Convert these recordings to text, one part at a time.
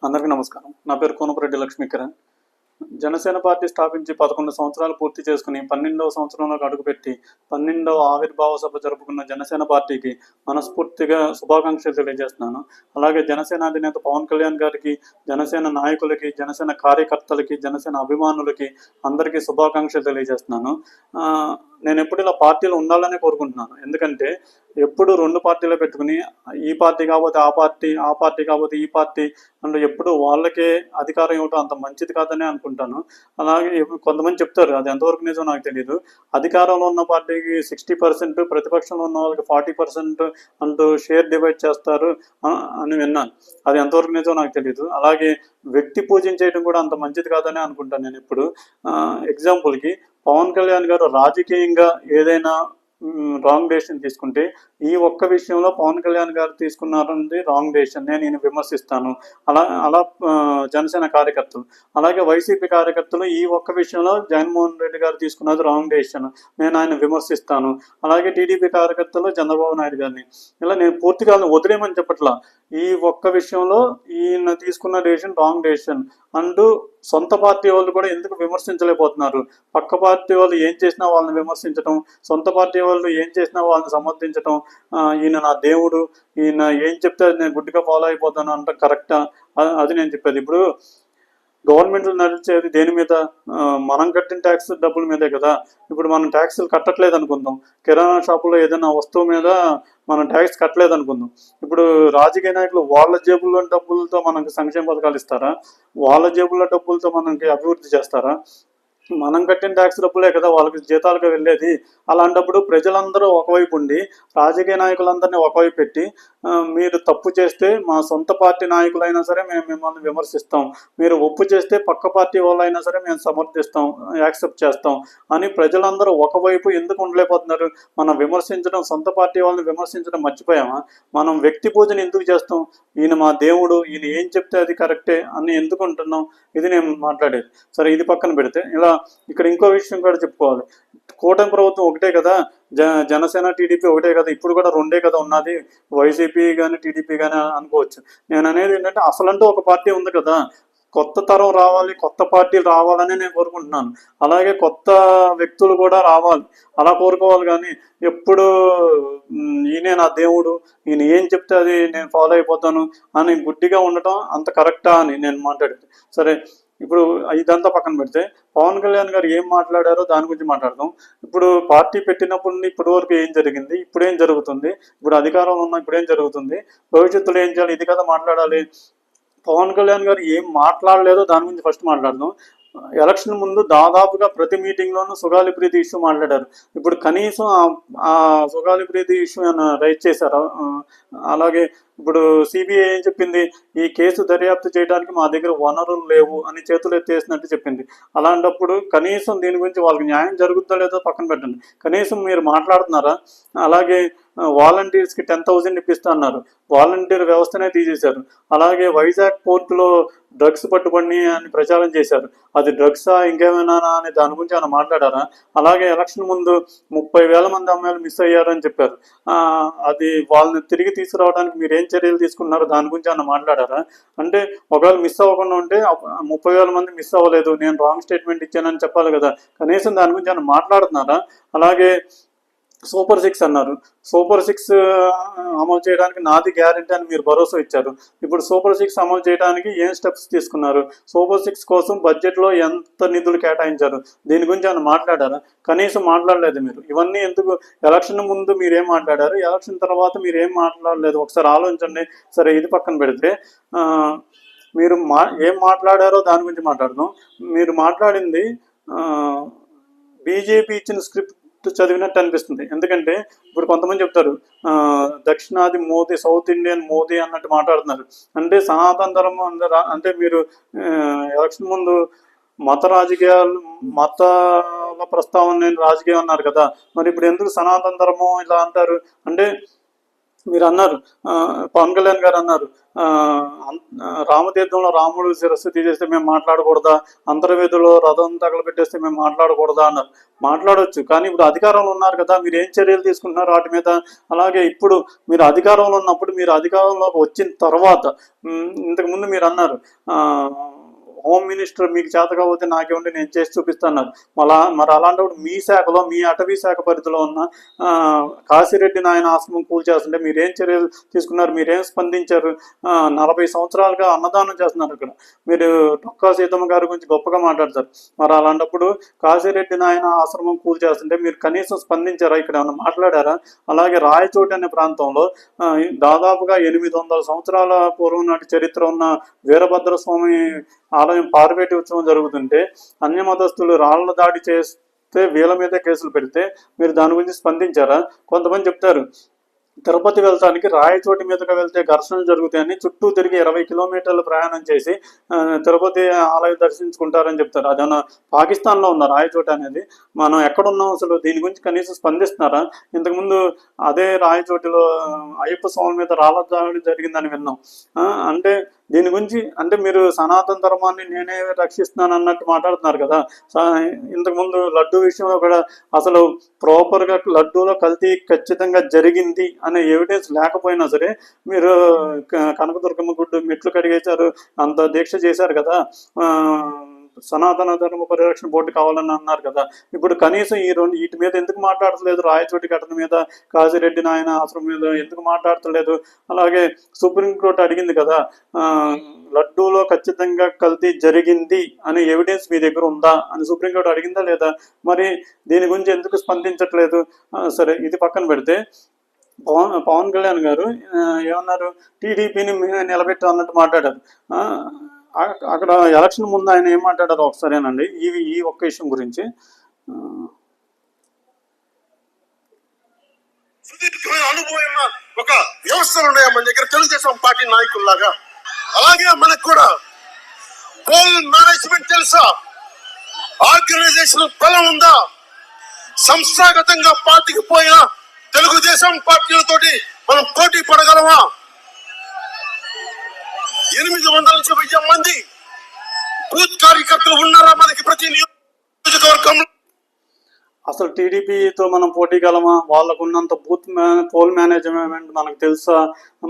అందరికీ నమస్కారం. నా పేరు కోనపరెడ్డి లక్ష్మీకిరణ్. జనసేన పార్టీ స్థాపించి 11 సంవత్సరాలు పూర్తి చేసుకుని 12వ సంవత్సరంలోకి అడుగుపెట్టి 12వ ఆవిర్భావ సభ జరుపుకున్న జనసేన పార్టీకి మనస్ఫూర్తిగా శుభాకాంక్షలు తెలియజేస్తున్నాను. అలాగే జనసేన అధినేత పవన్ కళ్యాణ్ గారికి, జనసేన నాయకులకి, జనసేన కార్యకర్తలకి, జనసేన అభిమానులకి అందరికీ శుభాకాంక్షలు తెలియజేస్తున్నాను. నేను ఎప్పుడు ఇలా పార్టీలు ఉండాలని కోరుకుంటున్నాను. ఎందుకంటే ఎప్పుడు 2 పార్టీలు పెట్టుకుని ఈ పార్టీ కాకపోతే ఆ పార్టీ, ఆ పార్టీ కాకపోతే ఈ పార్టీ అండ్ ఎప్పుడు వాళ్ళకే అధికారం ఇవ్వటం అంత మంచిది కాదని అనుకుంటాను. అలాగే కొంతమంది చెప్తారు, అది ఎంతవరకు నిజం నాకు తెలియదు. అధికారంలో ఉన్న పార్టీకి 60%, ప్రతిపక్షంలో ఉన్న వాళ్ళకి 40% అంటూ షేర్ డివైడ్ చేస్తారు అని విన్నాను. అది ఎంతవరకు నిజం నాకు తెలియదు. అలాగే వ్యక్తి పూజించేయడం కూడా అంత మంచిది కాదని అనుకుంటాను నేను ఎప్పుడు. ఎగ్జాంపుల్కి పవన్ కళ్యాణ్ గారు రాజకీయంగా ఏదైనా రాంగ్ డెసిషన్ తీసుకుంటే ఈ ఒక్క విషయంలో పవన్ కళ్యాణ్ గారు తీసుకున్నారన్నది రాంగ్ డెసిషన్, నేను ఈయన విమర్శిస్తాను. అలా జనసేన కార్యకర్తలు, అలాగే వైసీపీ కార్యకర్తలు ఈ ఒక్క విషయంలో జగన్మోహన్ రెడ్డి గారు తీసుకున్నది రాంగ్ డెసిషన్, నేను ఆయన విమర్శిస్తాను. అలాగే టీడీపీ కార్యకర్తలు చంద్రబాబు నాయుడు గారిని ఇలా నేను పూర్తిగా వదిలేయమని చెప్పట్లా. ఈ ఒక్క విషయంలో ఈయన తీసుకున్న డెసిషన్ రాంగ్ డెసిషన్ అంటూ సొంత పార్టీ వాళ్ళు కూడా ఎందుకు విమర్శించలేకపోతున్నారు? పక్క పార్టీ వాళ్ళు ఏం చేసినా వాళ్ళని విమర్శించడం, సొంత పార్టీ వాళ్ళు ఏం చేసినా వాళ్ళని సమర్థించడం, ఈయన నా దేవుడు, ఈయన ఏం చెప్తే అది నేను గుడ్డిగా ఫాలో అయిపోతాను అంటే కరెక్టా? అది నేను చెప్పేది. ఇప్పుడు గవర్నమెంట్ నడిచేది దేని మీద? మనం కట్టిన ట్యాక్స్ డబ్బుల మీదే కదా. ఇప్పుడు మనం ట్యాక్సులు కట్టట్లేదు అనుకుందాం, కిరాణా షాపులో ఏదైనా వస్తువు మీద మనం ట్యాక్స్ కట్టలేదు అనుకుందాం. ఇప్పుడు రాజకీయ నాయకులు వాళ్ళ జేబుల్లో డబ్బులతో మనకి సంక్షేమ పథకాలు ఇస్తారా? వాళ్ళ జేబుల్లో డబ్బులతో మనకి అభివృద్ధి చేస్తారా? మనం కట్టిన ట్యాక్స్ డబ్బులే కదా వాళ్ళకి జీతాలుగా వెళ్ళేది. అలాంటప్పుడు ప్రజలందరూ ఒకవైపు ఉండి రాజకీయ నాయకులందరినీ ఒకవైపు పెట్టి మీరు తప్పు చేస్తే మా సొంత పార్టీ నాయకులైనా సరే మేము మిమ్మల్ని విమర్శిస్తాం, మీరు ఒప్పు చేస్తే పక్క పార్టీ వాళ్ళైనా సరే మేము సమర్థిస్తాం, యాక్సెప్ట్ చేస్తాం అని ప్రజలందరూ ఒకవైపు ఎందుకు ఉండలేకపోతున్నారు? మనం విమర్శించడం, సొంత పార్టీ వాళ్ళని విమర్శించడం మర్చిపోయామా? మనం వ్యక్తి పూజను ఎందుకు చేస్తాం? ఈయన మా దేవుడు, ఈయన ఏం చెప్తే అది కరెక్టే అని ఎందుకు ఉంటున్నాం? ఇది నేను మాట్లాడేది. సరే, ఇది పక్కన పెడితే ఇలా ఇక్కడ ఇంకో విషయం కూడా చెప్పుకోవాలి. కూటమి ప్రభుత్వం ఒకటే కదా, జనసేన టీడీపీ ఒకటే కదా, ఇప్పుడు కూడా రెండే కదా ఉన్నది, వైసీపీ కానీ టీడీపీ కానీ అనుకోవచ్చు. నేను అనేది ఏంటంటే అసలంటూ ఒక పార్టీ ఉంది కదా, కొత్త తరం రావాలి, కొత్త పార్టీలు రావాలని నేను కోరుకుంటున్నాను. అలాగే కొత్త వ్యక్తులు కూడా రావాలి, అలా కోరుకోవాలి. కానీ ఎప్పుడు ఈయనే నా దేవుడు, ఈయన ఏం చెప్తే అది నేను ఫాలో అయిపోతాను అని గుడ్డిగా ఉండటం అంత కరెక్టా అని నేను మాట్లాడేది. సరే, ఇప్పుడు ఇదంతా పక్కన పెడితే పవన్ కళ్యాణ్ గారు ఏం మాట్లాడారో దాని గురించి మాట్లాడదాం. ఇప్పుడు పార్టీ పెట్టినప్పుడు ఇప్పటి వరకు ఏం జరిగింది, ఇప్పుడేం జరుగుతుంది, ఇప్పుడు అధికారంలో ఉన్న ఇప్పుడేం జరుగుతుంది, భవిష్యత్తులో ఏం చేయాలి, ఇది కదా మాట్లాడాలి. పవన్ కళ్యాణ్ గారు ఏం మాట్లాడలేదో దాని గురించి ఫస్ట్ మాట్లాడదాం. ఎలక్షన్ ముందు దాదాపుగా ప్రతి మీటింగ్లోనూ సుగాలి ప్రీతి ఇష్యూ మాట్లాడారు. ఇప్పుడు కనీసం ఆ సుగాలి ప్రీతి ఇష్యూ రైజ్ చేశారు. అలాగే ఇప్పుడు సిబిఐ ఏం చెప్పింది? ఈ కేసు దర్యాప్తు చేయడానికి మా దగ్గర వనరులు లేవు అని చేతులు ఎత్తేసినట్టు చెప్పింది. అలాంటప్పుడు కనీసం దీని గురించి వాళ్ళకి న్యాయం జరుగుతుందో లేదో పక్కన పెట్టండి, కనీసం మీరు మాట్లాడుతున్నారా? అలాగే వాలంటీర్స్కి 10,000 ఇప్పిస్తా అన్నారు, వాలంటీర్ వ్యవస్థనే తీసేశారు. అలాగే వైజాగ్ పోర్టులో డ్రగ్స్ పట్టుబడి అని ప్రచారం చేశారు, అది డ్రగ్సా ఇంకేమైనా అని దాని గురించి ఆయన మాట్లాడారా? అలాగే ఎలక్షన్ ముందు 30,000 మంది అమ్మాయిలు మిస్ అయ్యారని చెప్పారు, అది వాళ్ళని తిరిగి తీసుకురావడానికి మీరు ఏం చర్యలు తీసుకున్నారో దాని గురించి ఆయన మాట్లాడారా? అంటే ఒకవేళ మిస్ అవ్వకుండా ఉంటే 30,000 మంది మిస్ అవ్వలేదు, నేను రాంగ్ స్టేట్మెంట్ ఇచ్చానని చెప్పాలి కదా, కనీసం దాని గురించి ఆయన మాట్లాడుతున్నారా? అలాగే సూపర్ 6 అన్నారు, సూపర్ 6 అమలు చేయడానికి నాది గ్యారెంటీ అని మీరు భరోసా ఇచ్చారు. ఇప్పుడు సూపర్ 6 అమలు చేయడానికి ఏం స్టెప్స్ తీసుకున్నారు? సూపర్ 6 కోసం బడ్జెట్లో ఎంత నిధులు కేటాయించారు? దీని గురించి ఆయన మాట్లాడారా? కనీసం మాట్లాడలేదు మీరు. ఇవన్నీ ఎందుకు? ఎలక్షన్ ముందు మీరేం మాట్లాడారు, ఎలక్షన్ తర్వాత మీరేం మాట్లాడలేదు, ఒకసారి ఆలోచించండి. సరే, ఇది పక్కన పెడితే మీరు ఏం మాట్లాడారో దాని గురించి మాట్లాడదాం. మీరు మాట్లాడింది బీజేపీ ఇచ్చిన స్క్రిప్ట్ చదివినట్టు అనిపిస్తుంది. ఎందుకంటే ఇప్పుడు కొంతమంది చెప్తారు దక్షిణాది మోదీ, సౌత్ ఇండియన్ మోదీ అన్నట్టు మాట్లాడుతున్నారు. అంటే సనాతన ధర్మం అంటే మీరు ఎలక్షన్ ముందు మత రాజకీయాలు, మతాల ప్రస్తావన రాజకీయం అన్నారు కదా, మరి ఇప్పుడు ఎందుకు సనాతన ధర్మం ఇలా అంటారు? అంటే మీరు అన్నారు, పవన్ కళ్యాణ్ గారు అన్నారు, రామతీర్థంలో రాముడు శిరస్సు తీసేస్తే మేము మాట్లాడకూడదా, అంతర్వేదిలో రథం తగలబెట్టేస్తే మేము మాట్లాడకూడదా అన్నారు. మాట్లాడొచ్చు, కానీ ఇప్పుడు అధికారంలో ఉన్నారు కదా, మీరు ఏం చర్యలు తీసుకుంటున్నారు వాటి మీద? అలాగే ఇప్పుడు మీరు అధికారంలో ఉన్నప్పుడు, మీరు అధికారంలోకి వచ్చిన తర్వాత, ఇంతకుముందు మీరు అన్నారు, హోమ్ మినిస్టర్ మీకు చేత కాకపోతే నాకేమంటే నేను చేసి చూపిస్తాను. మరి అలాంటప్పుడు మీ శాఖలో, మీ అటవీ శాఖ పరిధిలో ఉన్న కాశీరెడ్డి నాయన ఆశ్రమం కూల్చేస్తుంటే మీరేం చర్యలు తీసుకున్నారు? మీరేం స్పందించారు? 40 సంవత్సరాలుగా అన్నదానం చేస్తున్నారు అక్కడ. మీరు డొక్కా సీతమ్మ గారి గురించి గొప్పగా మాట్లాడతారు. మరి అలాంటప్పుడు కాశీరెడ్డి నాయన ఆశ్రమం కూల్చేస్తుంటే మీరు కనీసం స్పందించారా? ఇక్కడ ఏమైనా మాట్లాడారా? అలాగే రాయచోటి అనే ప్రాంతంలో దాదాపుగా 800 సంవత్సరాల పూర్వం నాటి చరిత్ర ఉన్న వీరభద్ర స్వామి ఆలయం పారుపేట ఉత్సవం జరుగుతుంటే అన్యమతస్థులు రాళ్ల దాడి చేస్తే వీళ్ళ మీదే కేసులు పెడితే మీరు దాని గురించి స్పందించారా? కొంతమంది చెప్తారు, తిరుపతి వెళ్తానికి రాయచోటి మీదుగా వెళ్తే ఘర్షణలు జరుగుతాయని చుట్టూ తిరిగి 20 కిలోమీటర్లు ప్రయాణం చేసి తిరుపతి ఆలయం దర్శించుకుంటారని చెప్తారు. అదన్నా పాకిస్తాన్లో ఉన్న రాయచోటి అనేది. మనం ఎక్కడున్నాం అసలు? దీని గురించి కనీసం స్పందిస్తున్నారా? ఇంతకుముందు అదే రాయచోటిలో అయ్యప్ప స్వామి మీద రాళ్ల దాడి జరిగిందని విన్నాం. అంటే దీని గురించి, అంటే మీరు సనాతన ధర్మాన్ని నేనే రక్షిస్తున్నాను అన్నట్టు మాట్లాడుతున్నారు కదా. ఇంతకుముందు లడ్డు విషయంలో కూడా అసలు ప్రాపర్గా లడ్డూలో కల్తీ ఖచ్చితంగా జరిగింది అనే ఎవిడెన్స్ లేకపోయినా సరే మీరు కనకదుర్గమ్మ గుడ్డు మెట్లు కడిగేశారు, అంత దీక్ష చేశారు కదా, సనాతన ధర్మ పరిరక్షణ బోర్డు కావాలని అన్నారు కదా. ఇప్పుడు కనీసం వీటి మీద ఎందుకు మాట్లాడతలేదు? రాయచోటి ఘటన మీద, కాశీరెడ్డి నాయన ఆశ్రమం మీద ఎందుకు మాట్లాడతలేదు? అలాగే సుప్రీంకోర్టు అడిగింది కదా, లడ్డూలో ఖచ్చితంగా కల్తీ జరిగింది అనే ఎవిడెన్స్ మీ దగ్గర ఉందా అని సుప్రీంకోర్టు అడిగిందా లేదా? మరి దీని గురించి ఎందుకు స్పందించట్లేదు? సరే, ఇది పక్కన పెడితే పవన్ కళ్యాణ్ గారు ఏమన్నారు? టీడీపీని నిలబెట్టు అన్నట్టు మాట్లాడారు. అక్కడ ఎలక్షన్ ముందు ఆయన ఏం మాట్లాడారో ఒకసారేనండి ఈ ఒక్క విషయం గురించి. సుదీర్ఘమైన అనుభవం ఒక వ్యవస్థలు ఉన్నాయా మన దగ్గర తెలుగుదేశం పార్టీ నాయకుల్లాగా? అలాగే మనకు కూడా పోల్ మేనేజ్మెంట్ తెలుసా? ఆర్గనైజేషన్ బలం ఉందా? సంస్థాగతంగా పార్టీకి పోయిన తెలుగుదేశం పార్టీలతోటి మనం పోటీ పడగలమా? 800 నుంచి 1000 మంది బూత్ కార్యకర్తలు ఉన్నారా మనకి ప్రతి నియోజకవర్గంలో? అసలు టీడీపీతో మనం పోటీగలమా? వాళ్ళకున్నంత పోల్ మేనేజ్మెంట్ మనకు తెలుసా?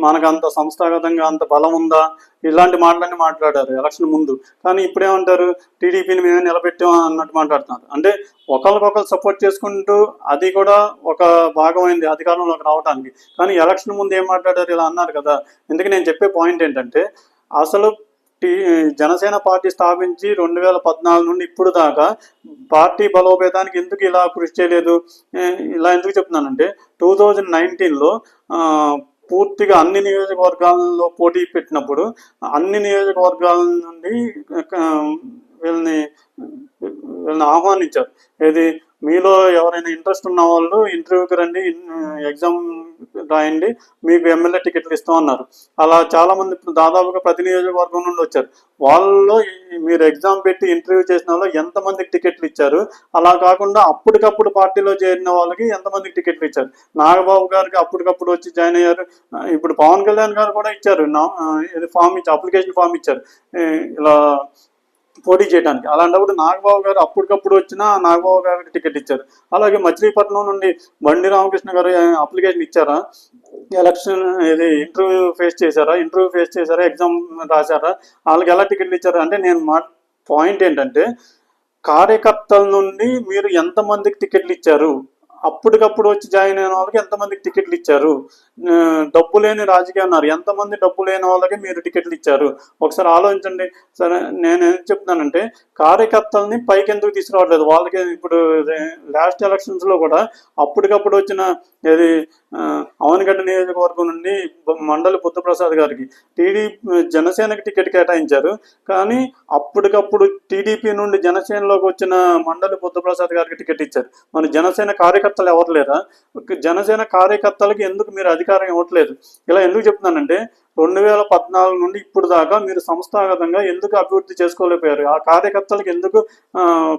మనకు అంత సంస్థాగతంగా అంత బలం ఉందా? ఇలాంటి మాటలన్నీ మాట్లాడారు ఎలక్షన్ ముందు. కానీ ఇప్పుడేమంటారు? టీడీపీని మేమే నిలబెట్టాం అన్నట్టు మాట్లాడుతున్నారు. అంటే ఒకరికొకరు సపోర్ట్ చేసుకుంటూ అది కూడా ఒక భాగమైంది అధికారంలోకి రావడానికి. కానీ ఎలక్షన్ ముందు ఏం మాట్లాడారు? ఇలా అన్నారు కదా. ఎందుకు నేను చెప్పే పాయింట్ ఏంటంటే, అసలు జనసేన పార్టీ స్థాపించి 2014 నుండి ఇప్పుడు దాకా పార్టీ బలోపేతానికి ఎందుకు ఇలా కృషి చేయలేదు? ఇలా ఎందుకు చెప్తున్నానంటే 2019లో పూర్తిగా అన్ని నియోజకవర్గాల్లో పోటీ పెట్టినప్పుడు అన్ని నియోజకవర్గాల నుండి వీళ్ళని ఆహ్వానించారు. ఏది, మీలో ఎవరైనా ఇంట్రెస్ట్ ఉన్న వాళ్ళు ఇంటర్వ్యూకి రండి, ఎగ్జామ్ రాయండి, మీకు ఎమ్మెల్యే టికెట్లు ఇస్తామన్నారు. అలా చాలామంది ఇప్పుడు దాదాపుగా ప్రతి నియోజకవర్గం నుండి వచ్చారు. వాళ్ళలో మీరు ఎగ్జామ్ పెట్టి ఇంటర్వ్యూ చేసిన వాళ్ళు ఎంతమందికి టికెట్లు ఇచ్చారు? అలా కాకుండా అప్పటికప్పుడు పార్టీలో చేరిన వాళ్ళకి ఎంతమందికి టికెట్లు ఇచ్చారు? నాగబాబు గారికి అప్పటికప్పుడు వచ్చి జాయిన్ అయ్యారు. ఇప్పుడు పవన్ కళ్యాణ్ గారు కూడా ఇచ్చారు, ఫామ్ ఇచ్చి అప్లికేషన్ ఫామ్ ఇచ్చారు ఇలా పోటీ చేయడానికి. అలాంటప్పుడు నాగబాబు గారు అప్పటికప్పుడు వచ్చినా నాగబాబు గారికి టికెట్ ఇచ్చారు. అలాగే మచిలీపట్నం నుండి బండి రామకృష్ణ గారు అప్లికేషన్ ఇచ్చారా? ఎలక్షన్ ఇది ఇంటర్వ్యూ ఫేస్ చేశారా? ఎగ్జామ్ రాశారా? వాళ్ళకి ఎలా టికెట్లు ఇచ్చారు? అంటే నేను పాయింట్ ఏంటంటే, కార్యకర్తల నుండి మీరు ఎంతమందికి టికెట్లు ఇచ్చారు? అప్పటికప్పుడు వచ్చి జాయిన్ అయిన వాళ్ళకి ఎంతమందికి టికెట్లు ఇచ్చారు? డబ్బు లేని రాజకీయం అన్నారు, ఎంతమంది డబ్బు లేని వాళ్ళకి మీరు టికెట్లు ఇచ్చారు? ఒకసారి ఆలోచించండి. సరే, నేనేం చెప్తున్నానంటే, కార్యకర్తల్ని పైకి ఎందుకు తీసుకురావట్లేదు? వాళ్ళకి ఇప్పుడు లాస్ట్ ఎలక్షన్స్లో కూడా అప్పటికప్పుడు వచ్చిన ఏది అవనగడ్డ నియోజకవర్గం నుండి మండలి బుద్ధప్రసాద్ గారికి జనసేనకి టికెట్ కేటాయించారు. కానీ అప్పటికప్పుడు టీడీపీ నుండి జనసేనలోకి వచ్చిన మండలి బుద్ధప్రసాద్ గారికి టికెట్ ఇచ్చారు. మన జనసేన కార్యకర్తలు ఎవరు లేరా? జనసేన కార్యకర్తలకి ఎందుకు మీరు అధికారం ఇవ్వట్లేదు? ఇలా ఎందుకు చెప్తున్నానంటే, 2014 నుండి ఇప్పుడు దాకా మీరు సంస్థాగతంగా ఎందుకు అభివృద్ధి చేసుకోలేకపోయారు? ఆ కార్యకర్తలకు ఎందుకు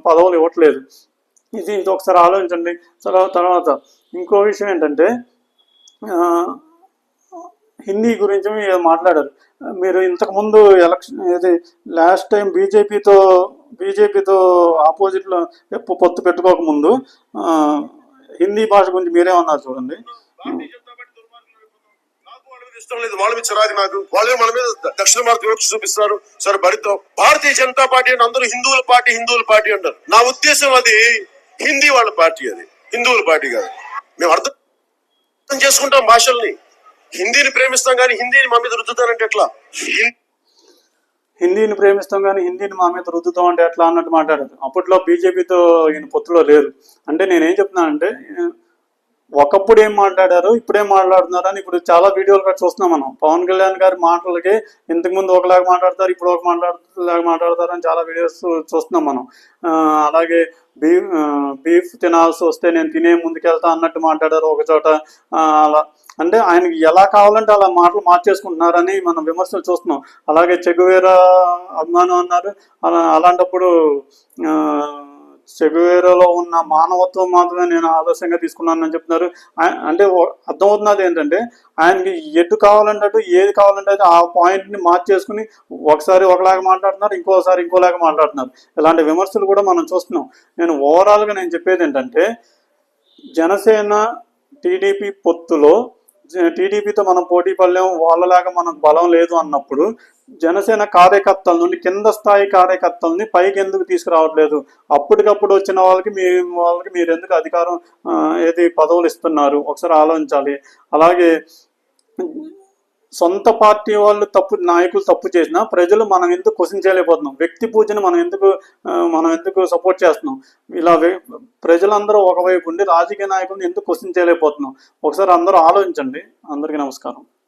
పదవులు ఇవ్వట్లేదు? ఇది ఒకసారి ఆలోచించండి. తర్వాత ఇంకో విషయం ఏంటంటే, హిందీ గురించి మీరు మాట్లాడారు. మీరు ఇంతకుముందు ఎలక్షన్ ఇది లాస్ట్ టైం బీజేపీతో ఆపోజిట్లో పొత్తు పెట్టుకోకముందు ఆ, హిందీ భాష గురించి మీరేమన్నారు చూడండి. భారతీయ జనతా పార్టీ దుర్మార్గులు అయిపోతాం. నాకు వాళ్ళ మీద ఇష్టం లేదు, వాళ్ళ మీద చిరాకు నాకు. వాళ్ళే మన మీద దక్షిణ భారత వివక్ష చూపిస్తారు. సరే భరితం. భారతీయ జనతా పార్టీ అంటే అందరూ హిందువుల పార్టీ అంటారు. నా ఉద్దేశం అది హిందీ వాళ్ళ పార్టీ, అది హిందువుల పార్టీ కాదు. మేము అర్థం చేసుకుంటాం భాషల్ని. హిందీని ప్రేమిస్తాం కానీ హిందీని మా మీద రుద్దుతానంటే ఎట్లా? హిందీని ప్రేమిస్తాం కానీ హిందీని మా మీద రుద్దుతాం అంటే ఎట్లా అన్నట్టు మాట్లాడారు. అప్పట్లో బీజేపీతో ఈయన పొత్తులో లేరు. అంటే నేనేం చెప్తున్నానంటే ఒకప్పుడు ఏం మాట్లాడారు, ఇప్పుడేం మాట్లాడుతున్నారు అని ఇప్పుడు చాలా వీడియోలు కూడా చూస్తున్నాం మనం. పవన్ కళ్యాణ్ గారి మాటలకి ఇంతకుముందు ఒకలాగా మాట్లాడతారు, ఇప్పుడు ఒక మాట్లాడతారు అని చాలా వీడియోస్ చూస్తున్నాం మనం. అలాగే బీఫ్ తినాల్సి వస్తే నేను తినే ముందుకెళ్తా అన్నట్టు మాట్లాడారు ఒక చోట. అలా అంటే ఆయనకి ఎలా కావాలంటే అలా మాటలు మార్చేసుకుంటున్నారని మనం విమర్శలు చూస్తున్నాం. అలాగే చెగువేరా అభిమానం అన్నారు. అలాంటప్పుడు చెగువేరాలో ఉన్న మానవత్వం మాత్రమే నేను ఆదర్శంగా తీసుకున్నానని చెప్తున్నారు. అంటే అర్థమవుతున్నది ఏంటంటే ఆయనకి ఎటు కావాలంటే అటు, ఏది కావాలంటే అది ఆ పాయింట్ని మార్చేసుకుని ఒకసారి ఒకలాగా మాట్లాడుతున్నారు, ఇంకోసారి ఇంకోలాగా మాట్లాడుతున్నారు. ఇలాంటి విమర్శలు కూడా మనం చూస్తున్నాం. నేను ఓవరాల్గా నేను చెప్పేది ఏంటంటే జనసేన టీడీపీ పొత్తులో టీడీపీతో మనం పోటీ పడలేము, వాళ్ళలాగా మనకు బలం లేదు అన్నప్పుడు జనసేన కార్యకర్తల నుండి కింద స్థాయి కార్యకర్తల్ని పైకి ఎందుకు తీసుకురావట్లేదు? అప్పటికప్పుడు వచ్చిన వాళ్ళకి మీరు ఎందుకు అధికారం ఏది పదవులు ఇస్తున్నారు? ఒకసారి ఆలోచించాలి. అలాగే సొంత పార్టీ వాళ్ళు నాయకులు తప్పు చేసినా ప్రజలు మనం ఎందుకు క్వశ్చన్ చేయలేకపోతున్నాం? వ్యక్తి పూజను మనం ఎందుకు సపోర్ట్ చేస్తున్నాం? ఇలా ప్రజలందరూ ఒకవైపు ఉండి రాజకీయ నాయకులను ఎందుకు క్వశ్చన్ చేయలేకపోతున్నాం? ఒకసారి అందరూ ఆలోచించండి. అందరికీ నమస్కారం.